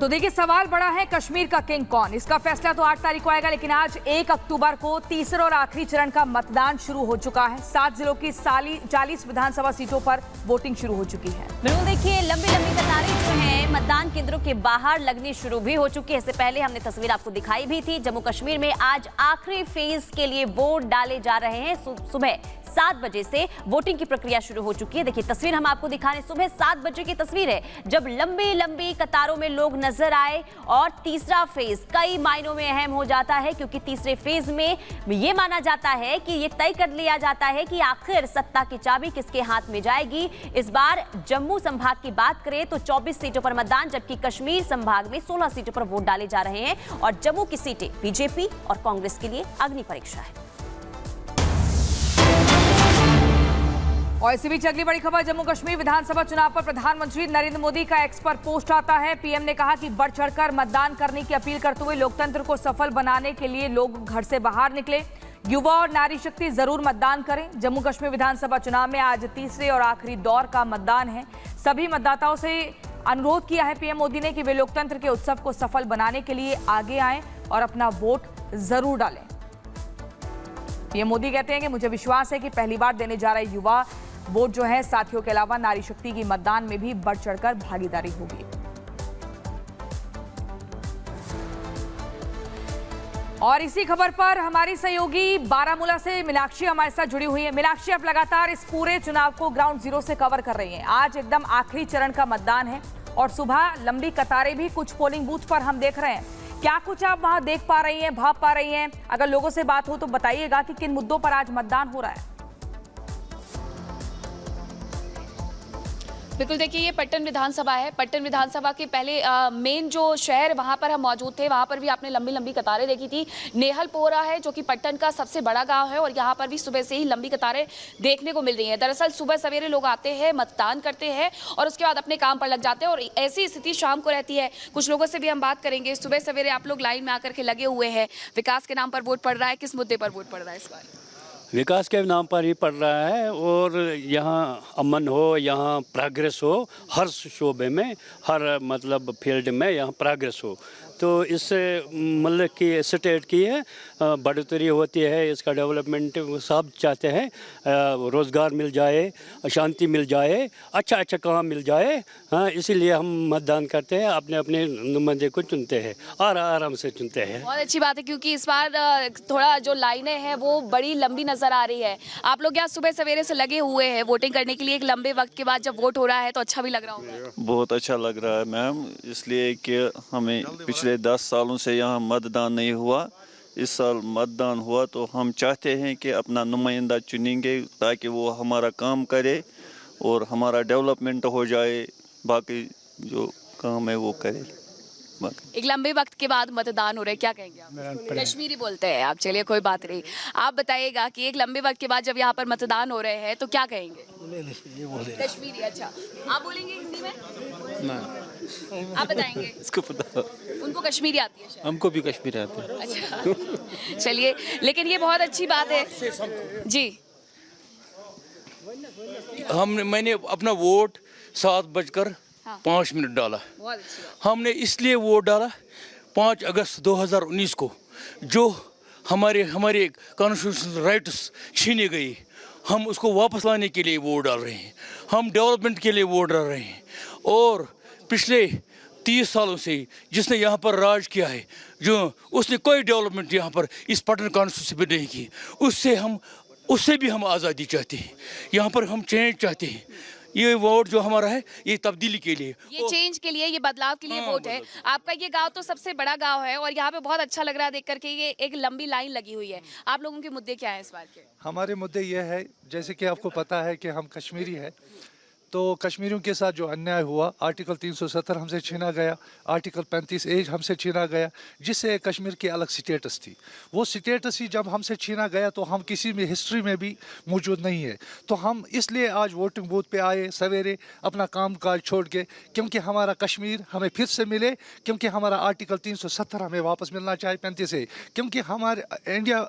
तो देखिए, सवाल बड़ा है, कश्मीर का किंग कौन? इसका फैसला तो 8 तारीख को आएगा, लेकिन आज 1 अक्टूबर को तीसरे और आखिरी चरण का मतदान शुरू हो चुका है। 7 जिलों की 40 विधानसभा सीटों पर वोटिंग शुरू हो चुकी है। बिल्कुल, देखिए लंबी लंबी कतारें जो हैं मतदान केंद्रों के बाहर लगनी शुरू भी हो चुकी है। इससे पहले हमने तस्वीर आपको दिखाई भी थी। जम्मू कश्मीर में आज आखिरी फेज के लिए वोट डाले जा रहे हैं। सुबह 7 बजे से वोटिंग की प्रक्रिया शुरू हो चुकी है। देखिए तस्वीर हम आपको दिखा रहे हैं, सुबह 7 बजे की तस्वीर है, जब लंबी लंबी कतारों में लोग नजर आए। और तीसरा फेज कई मायनों में अहम हो जाता है, क्योंकि तीसरे फेज में यह माना जाता है कि यह तय कर लिया जाता है कि आखिर सत्ता की चाबी किसके हाथ में जाएगी। इस बार जम्मू संभाग की बात करें तो 24 सीटों पर मतदान, जबकि कश्मीर संभाग में 16 सीटों पर वोट डाले जा रहे हैं। और जम्मू की सीटें बीजेपी और कांग्रेस के लिए अग्नि परीक्षा है। और इसी बीच अगली बड़ी खबर, जम्मू कश्मीर विधानसभा चुनाव पर प्रधानमंत्री नरेंद्र मोदी का एक्स पर पोस्ट आता है। पीएम ने कहा कि बढ़ चढ़कर मतदान करने की अपील करते हुए लोकतंत्र को सफल बनाने के लिए लोग घर से बाहर निकले, युवा और नारी शक्ति जरूर मतदान करें। जम्मू कश्मीर विधानसभा चुनाव में आज तीसरे और आखिरी दौर का मतदान है। सभी मतदाताओं से अनुरोध किया है पीएम मोदी ने कि वे लोकतंत्र के उत्सव को सफल बनाने के लिए आगे आएं और अपना वोट जरूर डालें। पीएम मोदी कहते हैं कि मुझे विश्वास है कि पहली बार देने जा रहे युवा वोट जो है, साथियों के अलावा नारी शक्ति की मतदान में भी बढ़ चढ़कर भागीदारी होगी। और इसी खबर पर हमारी सहयोगी बारामूला से मीनाक्षी हमारे साथ जुड़ी हुई है। मीनाक्षी, आप लगातार इस पूरे चुनाव को ग्राउंड जीरो से कवर कर रही हैं। आज एकदम आखिरी चरण का मतदान है और सुबह लंबी कतारें भी कुछ पोलिंग बूथ पर हम देख रहे हैं। क्या कुछ आप वहां देख पा रही हैं, भाप पा रही हैं? अगर लोगों से बात हो तो बताइएगा कि किन मुद्दों पर आज मतदान हो रहा है। बिल्कुल, देखिए ये पट्टन विधानसभा है। पट्टन विधानसभा के पहले मेन जो शहर वहाँ पर हम मौजूद थे, वहाँ पर भी आपने लंबी लंबी कतारें देखी थी। नेहलपोरा है जो कि पट्टन का सबसे बड़ा गांव है और यहाँ पर भी सुबह से ही लंबी कतारें देखने को मिल रही हैं। दरअसल सुबह सवेरे लोग आते हैं, मतदान करते हैं और उसके बाद अपने काम पर लग जाते हैं और ऐसी स्थिति शाम को रहती है। कुछ लोगों से भी हम बात करेंगे। सुबह सवेरे आप लोग लाइन में आकर के लगे हुए हैं, विकास के नाम पर वोट पड़ रहा है, किस मुद्दे पर वोट पड़ रहा है इस बार? विकास के नाम पर ही पड़ रहा है और यहाँ अमन हो, यहाँ प्रोग्रेस हो, हर शोबे में, हर मतलब फील्ड में यहाँ प्रोग्रेस हो। तो इससे मतलब कि स्टेट की है बढ़ोतरी होती है, इसका डेवलपमेंट सब चाहते हैं। रोज़गार मिल जाए, शांति मिल जाए, अच्छा काम मिल जाए। हाँ, इसीलिए हम मतदान करते हैं, अपने अपने नुमाइंदे को चुनते हैं और आराम से चुनते हैं। बहुत अच्छी बात है, क्योंकि इस बार थोड़ा जो लाइनें हैं वो बड़ी लंबी नज़र आ रही है। आप लोग यहाँ सुबह सवेरे से लगे हुए हैं वोटिंग करने के लिए। एक लंबे वक्त के बाद जब वोट हो रहा है तो अच्छा भी लग रहा होगा। बहुत अच्छा लग रहा है मैम, इसलिए कि हमें पिछले 10 सालों से यहाँ मतदान नहीं हुआ। इस साल मतदान हुआ तो हम चाहते हैं कि अपना नुमाइंदा चुनेंगे ताकि वो हमारा काम करे और हमारा डेवलपमेंट हो जाए, बाकी जो काम है वो करे। एक लंबे वक्त के बाद मतदान हो रहा है, क्या कहेंगे आप? कश्मीरी बोलते हैं आप, चलिए कोई बात नहीं। आप बताइएगा कि एक लंबे वक्त के बाद जब यहाँ पर मतदान हो रहे हैं तो क्या कहेंगे? कश्मीरी, अच्छा। आप बोलेंगे हिंदी में? आप बताएंगे? इसको पता, उनको कश्मीरी आती है शायद। हमको भी कश्मीरी आती है। अच्छा चलिए, लेकिन ये बहुत अच्छी बात है जी। मैंने अपना वोट 7:05 डाला। हमने इसलिए वोट डाला 5 अगस्त 2019 को, जो हमारे कॉन्स्टिट्यूशनल राइट्स छीने गई, हम उसको वापस लाने के लिए वोट डाल रहे हैं। हम डेवलपमेंट के लिए वोट डाल रहे हैं। और पिछले 30 सालों से जिसने यहाँ पर राज किया है, जो उसने कोई डेवलपमेंट यहाँ पर इस पटना कॉन्स्टिट्यूंसी में नहीं की, उससे भी हम आज़ादी चाहते हैं। यहाँ पर हम चेंज चाहते हैं। ये वोट जो हमारा है ये तब्दीली के लिए, ये चेंज के लिए, ये बदलाव के लिए वोट है। आपका ये गांव तो सबसे बड़ा गांव है और यहाँ पे बहुत अच्छा लग रहा है देख करके। ये एक लंबी लाइन लगी हुई है। आप लोगों के मुद्दे क्या हैं इस बार के? हमारे मुद्दे ये है, जैसे कि आपको पता है कि हम कश्मीरी है, तो कश्मीरियों के साथ जो अन्याय हुआ, आर्टिकल 370 हमसे छीना गया, आर्टिकल 35A हमसे छीना गया, जिससे कश्मीर की अलग स्टेटस थी। वो स्टेटस ही जब हमसे छीना गया तो हम किसी में हिस्ट्री में भी मौजूद नहीं है। तो हम इसलिए आज वोटिंग बूथ पे आए सवेरे अपना काम काज छोड़ के, क्योंकि हमारा कश्मीर हमें फिर से मिले, क्योंकि हमारा आर्टिकल 370 हमें वापस मिलना चाहिए 35A, क्योंकि हमारे इंडिया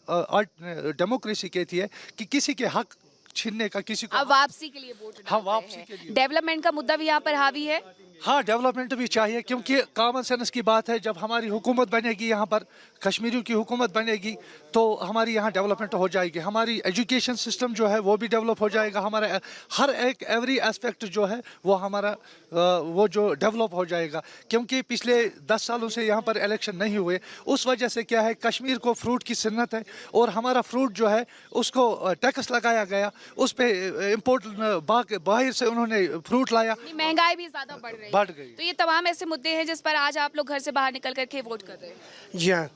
डेमोक्रेसी कहती है कि किसी के हक छीनने का किसी को। अब वापसी के लिए वोट, हाँ, वापसी के लिए। डेवलपमेंट का मुद्दा भी यहाँ पर हावी है। हाँ, डेवलपमेंट भी चाहिए, क्योंकि कॉमन सेंस की बात है। जब हमारी हुकूमत बनेगी यहाँ पर, कश्मीरियों की हुकूमत बनेगी, तो हमारी यहाँ डेवलपमेंट हो जाएगी। हमारी एजुकेशन सिस्टम जो है वो भी डेवलप हो जाएगा। हमारा हर एक एवरी एस्पेक्ट जो है वो हमारा वो जो डेवलप हो जाएगा। क्योंकि पिछले 10 सालों से यहाँ पर इलेक्शन नहीं हुए, उस वजह से क्या है, कश्मीर को फ्रूट की सन्नत है और हमारा फ्रूट जो है उसको टैक्स लगाया गया, उस पर इम्पोर्ट बाहर से उन्होंने फ्रूट लाया, महंगाई भी ज्यादा बढ़ गई। तो ये तमाम ऐसे मुद्दे हैं जिस पर आज आप लोग घर से बाहर निकल करके वोट कर रहे हैं। जी हाँ,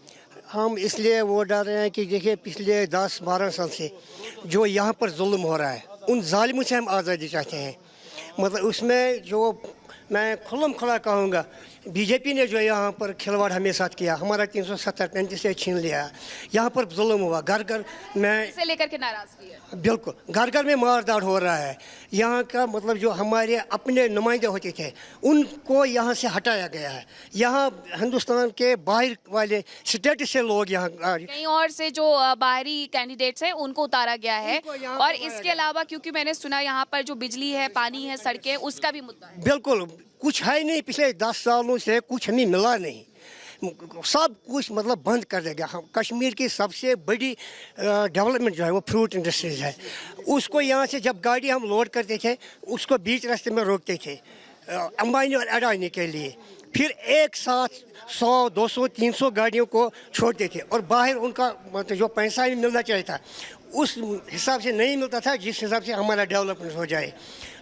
हम इसलिए वोट डाल रहे हैं कि देखिए पिछले 10-12 साल से जो यहाँ पर जुल्म हो रहा है, उन जालिमों से हम आज़ादी चाहते हैं। मतलब उसमें जो मैं खुल्लम खुला कहूँगा, बीजेपी ने जो यहाँ पर खिलवाड़ हमें साथ किया, हमारा 370-35 से छीन लिया, यहाँ पर जुल्म हुआ, घर घर में इसे लेकर के नाराजगी है। बिल्कुल घर घर में मारदार हो रहा है। यहाँ का मतलब जो हमारे अपने नुमाइंदे होते थे उनको यहाँ से हटाया गया है। यहाँ हिंदुस्तान के बाहर वाले स्टेट से लोग यहाँ कहीं और से जो बाहरी कैंडिडेट्स हैं उनको उतारा गया है। और इसके अलावा क्योंकि मैंने सुना यहाँ पर जो बिजली है, पानी है, सड़कें, उसका भी मुद्दा है। बिल्कुल कुछ है नहीं, पिछले 10 सालों से कुछ हमें मिला नहीं, सब कुछ मतलब बंद कर देगा। हम कश्मीर की सबसे बड़ी डेवलपमेंट जो है वो फ्रूट इंडस्ट्रीज है। उसको यहाँ से जब गाड़ी हम लोड करते थे उसको बीच रास्ते में रोकते थे अंबानी और अडानी के लिए, फिर एक साथ 100, 200, 300 गाड़ियों को छोड़ते थे और बाहर उनका मतलब जो पैसा भी मिलना चाहिए था उस हिसाब से नहीं मिलता था जिस हिसाब से हमारा डेवलपमेंट हो जाए।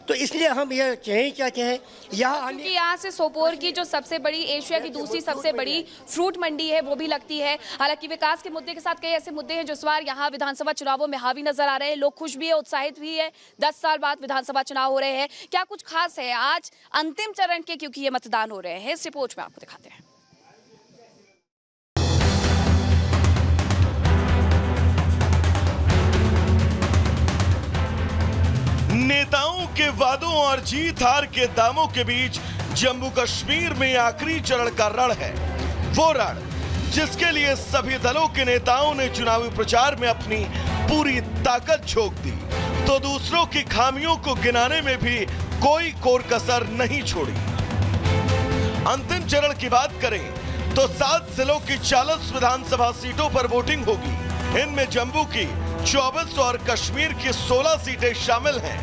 तो इसलिए हम ये चाहते हैं यहाँ से सोपोर की जो सबसे बड़ी, एशिया की दूसरी सबसे बड़ी फ्रूट मंडी है वो भी लगती है। हालांकि विकास के मुद्दे के साथ कई ऐसे मुद्दे हैं जो इस बार यहाँ विधानसभा चुनावों में हावी नजर आ रहे हैं। लोग खुश भी है, उत्साहित भी है। 10 साल बाद विधानसभा चुनाव हो रहे हैं, क्या कुछ खास है आज अंतिम चरण के, क्योंकि ये मतदान हो रहे हैं। इस रिपोर्ट में आपको दिखाते हैं। नेताओं के वादों और जीत हार के दामों के बीच जम्मू कश्मीर में आखिरी चरण का रण है। वो रण जिसके लिए सभी दलों के नेताओं ने चुनावी प्रचार में अपनी पूरी ताकत झोंक दी, तो दूसरों की खामियों को गिनाने में भी कोई कोर कसर नहीं छोड़ी। अंतिम चरण की बात करें तो 7 जिलों की 40 विधानसभा सीटों पर वोटिंग होगी। इनमें जम्मू की 24 और कश्मीर की 16 सीटें शामिल हैं।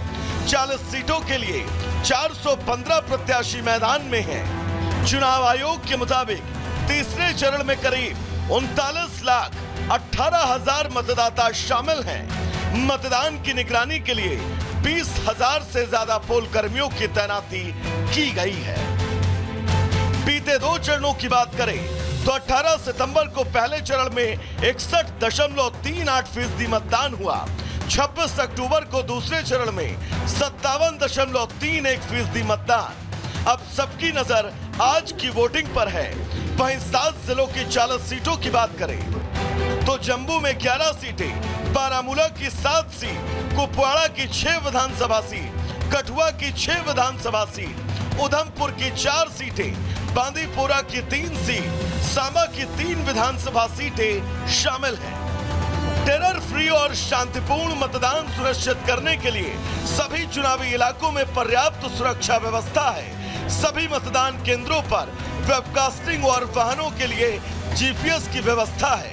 40 सीटों के लिए 415 प्रत्याशी मैदान में हैं। चुनाव आयोग के मुताबिक तीसरे चरण में करीब 39,18,000 मतदाता शामिल हैं। मतदान की निगरानी के लिए 20,000 से ज्यादा पोल कर्मियों की तैनाती की गई है। बीते 2 चरणों की बात करें तो 18 सितंबर को पहले चरण में 61.38% मतदान हुआ। 26 अक्टूबर को दूसरे चरण में 57.31% मतदान। अब सबकी नजर आज की वोटिंग पर है। वहीं 7 जिलों की 40 सीटों की बात करें तो जम्मू में 11 सीटें, बारामूला की 7 सीट, कुपवाड़ा की 6 विधानसभा सीट, कठुआ की 6 विधानसभा सीट, उधमपुर की 4 सीटें, बांदीपोरा की 3 सीट, सांबा की 3 विधानसभा सीटें शामिल हैं। टेरर फ्री और शांतिपूर्ण मतदान सुनिश्चित करने के लिए सभी चुनावी इलाकों में पर्याप्त सुरक्षा व्यवस्था है। सभी मतदान केंद्रों पर वेबकास्टिंग और वाहनों के लिए जीपीएस की व्यवस्था है।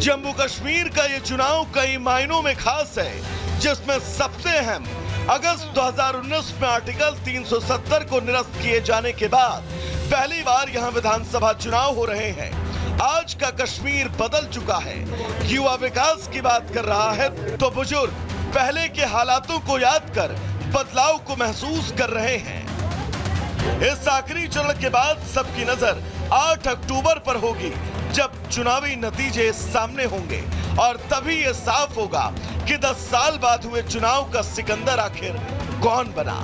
जम्मू कश्मीर का ये चुनाव कई मायनों में खास है, जिसमें सबसे अहम अगस्त 2019 में आर्टिकल 370 को निरस्त किए जाने के बाद पहली बार यहां विधानसभा चुनाव हो रहे हैं। आज का कश्मीर बदल चुका है। युवा विकास की बात कर रहा है तो बुजुर्ग पहले के हालातों को याद कर बदलाव को महसूस कर रहे हैं। इस आखिरी चरण के बाद सबकी नजर 8 अक्टूबर पर होगी, जब चुनावी नतीजे सामने होंगे और तभी ये साफ होगा कि 10 साल बाद हुए चुनाव का सिकंदर आखिर कौन बना।